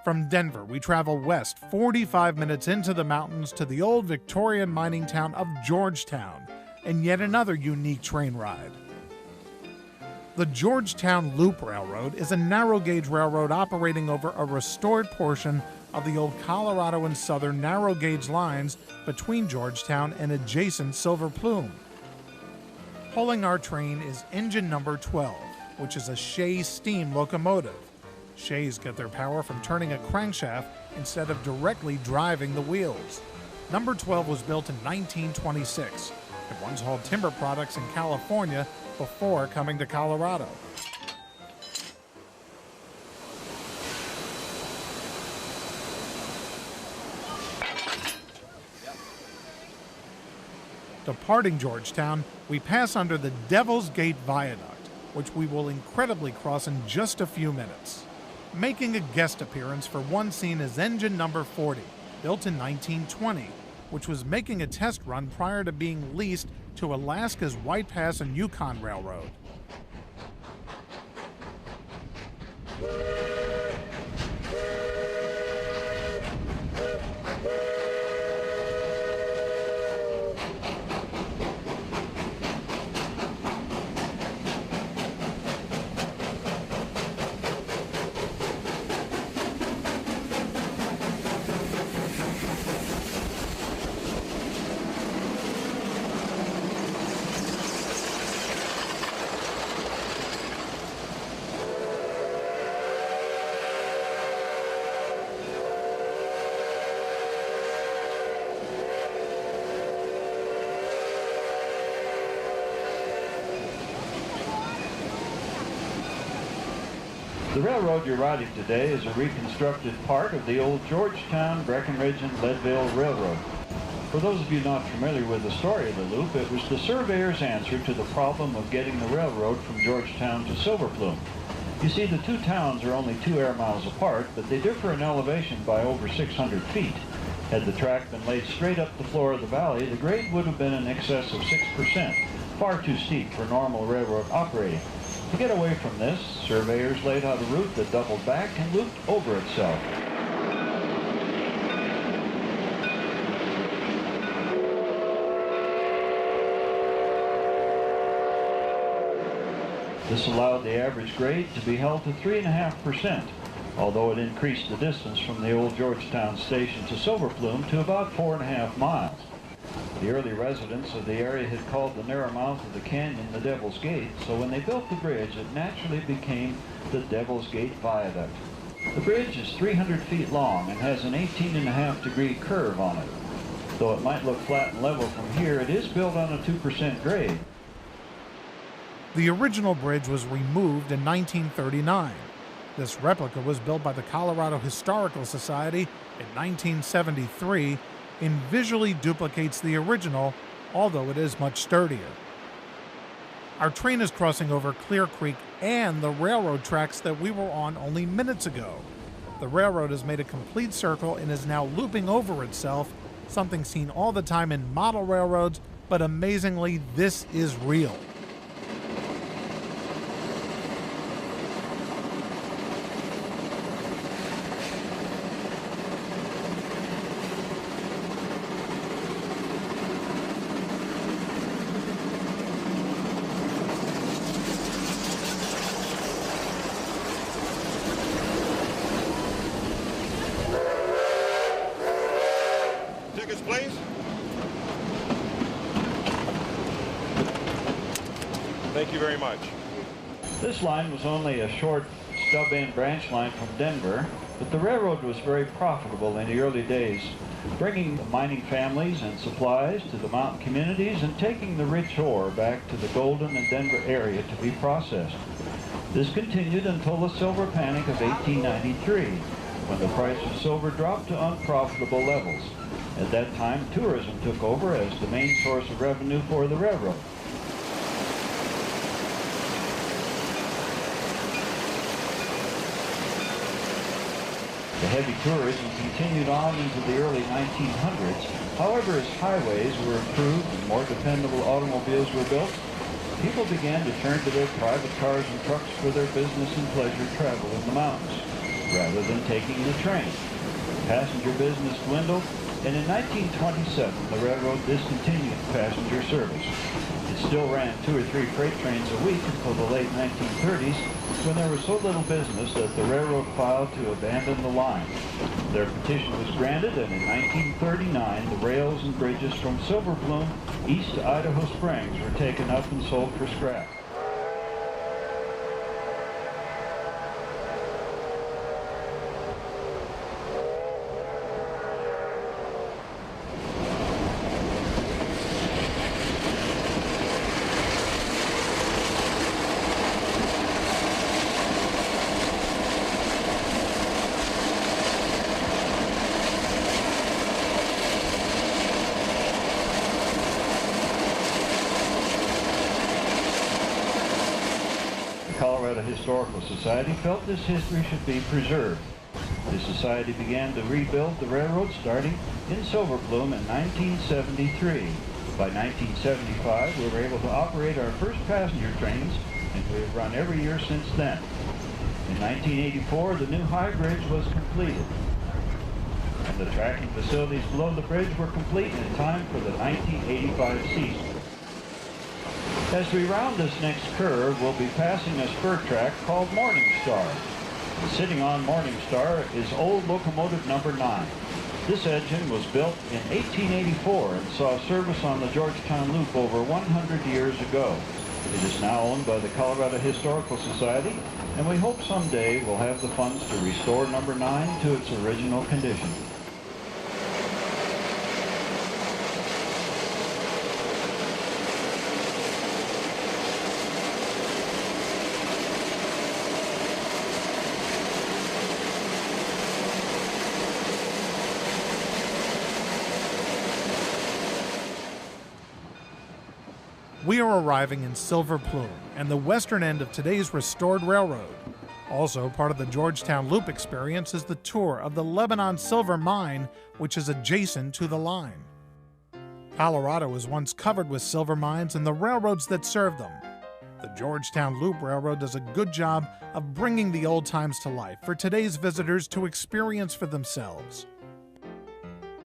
From Denver, we travel west 45 minutes into the mountains to the old Victorian mining town of Georgetown, and yet another unique train ride. The Georgetown Loop Railroad is a narrow-gauge railroad operating over a restored portion of the old Colorado and Southern narrow-gauge lines between Georgetown and adjacent Silver Plume. Pulling our train is engine number 12, which is a Shay steam locomotive. Shays get their power from turning a crankshaft instead of directly driving the wheels. Number 12 was built in 1926. It once hauled timber products in California before coming to Colorado. Departing Georgetown, we pass under the Devil's Gate Viaduct, which we will incredibly cross in just a few minutes. Making a guest appearance for one scene is engine number 40, built in 1920, which was making a test run prior to being leased to Alaska's White Pass and Yukon Railroad. The railroad you're riding today is a reconstructed part of the old Georgetown, Breckenridge, and Leadville Railroad. For those of you not familiar with the story of the loop, it was the surveyor's answer to the problem of getting the railroad from Georgetown to Silver Plume. You see, the two towns are only 2 air miles apart, but they differ in elevation by over 600 feet. Had the track been laid straight up the floor of the valley, the grade would have been in excess of 6%, far too steep for normal railroad operating. To get away from this, surveyors laid out a route that doubled back and looped over itself. This allowed the average grade to be held to 3.5%, although it increased the distance from the old Georgetown station to Silver Plume to about 4.5 miles. The early residents of the area had called the narrow mouth of the canyon the Devil's Gate, so when they built the bridge, it naturally became the Devil's Gate Viaduct. The bridge is 300 feet long and has an 18.5-degree curve on it. Though it might look flat and level from here, it is built on a 2% grade. The original bridge was removed in 1939. This replica was built by the Colorado Historical Society in 1973 and visually duplicates the original, although it is much sturdier. Our train is crossing over Clear Creek and the railroad tracks that we were on only minutes ago. The railroad has made a complete circle and is now looping over itself, something seen all the time in model railroads, but amazingly, this is real. Tickets, please. Thank you very much. This line was only a short stub-end branch line from Denver, but the railroad was very profitable in the early days, bringing the mining families and supplies to the mountain communities and taking the rich ore back to the Golden and Denver area to be processed. This continued until the silver panic of 1893, when the price of silver dropped to unprofitable levels. At that time, tourism took over as the main source of revenue for the railroad. The heavy tourism continued on into the early 1900s. However, as highways were improved and more dependable automobiles were built, people began to turn to their private cars and trucks for their business and pleasure travel in the mountains. rather than taking the train. Passenger business dwindled, and in 1927 the railroad discontinued passenger service. It still ran 2 or 3 freight trains a week until the late 1930s, when there was so little business that the railroad filed to abandon the line. Their petition was granted, and in 1939 the rails and bridges from Silver Plume east to Idaho Springs were taken up and sold for scrap. Colorado Historical Society felt this history should be preserved. The society began to rebuild the railroad starting in Silver Plume in 1973. By 1975, we were able to operate our first passenger trains, and we have run every year since then. In 1984, the new high bridge was completed, and the tracking facilities below the bridge were complete in time for the 1985 season. As we round this next curve, we'll be passing a spur track called Morning Star. Sitting on Morning Star is old locomotive number 9. This engine was built in 1884 and saw service on the Georgetown Loop over 100 years ago. It is now owned by the Colorado Historical Society, and we hope someday we'll have the funds to restore number 9 to its original condition. We are arriving in Silver Plume and the western end of today's restored railroad. Also part of the Georgetown Loop experience is the tour of the Lebanon Silver Mine, which is adjacent to the line. Colorado was once covered with silver mines and the railroads that served them. The Georgetown Loop Railroad does a good job of bringing the old times to life for today's visitors to experience for themselves.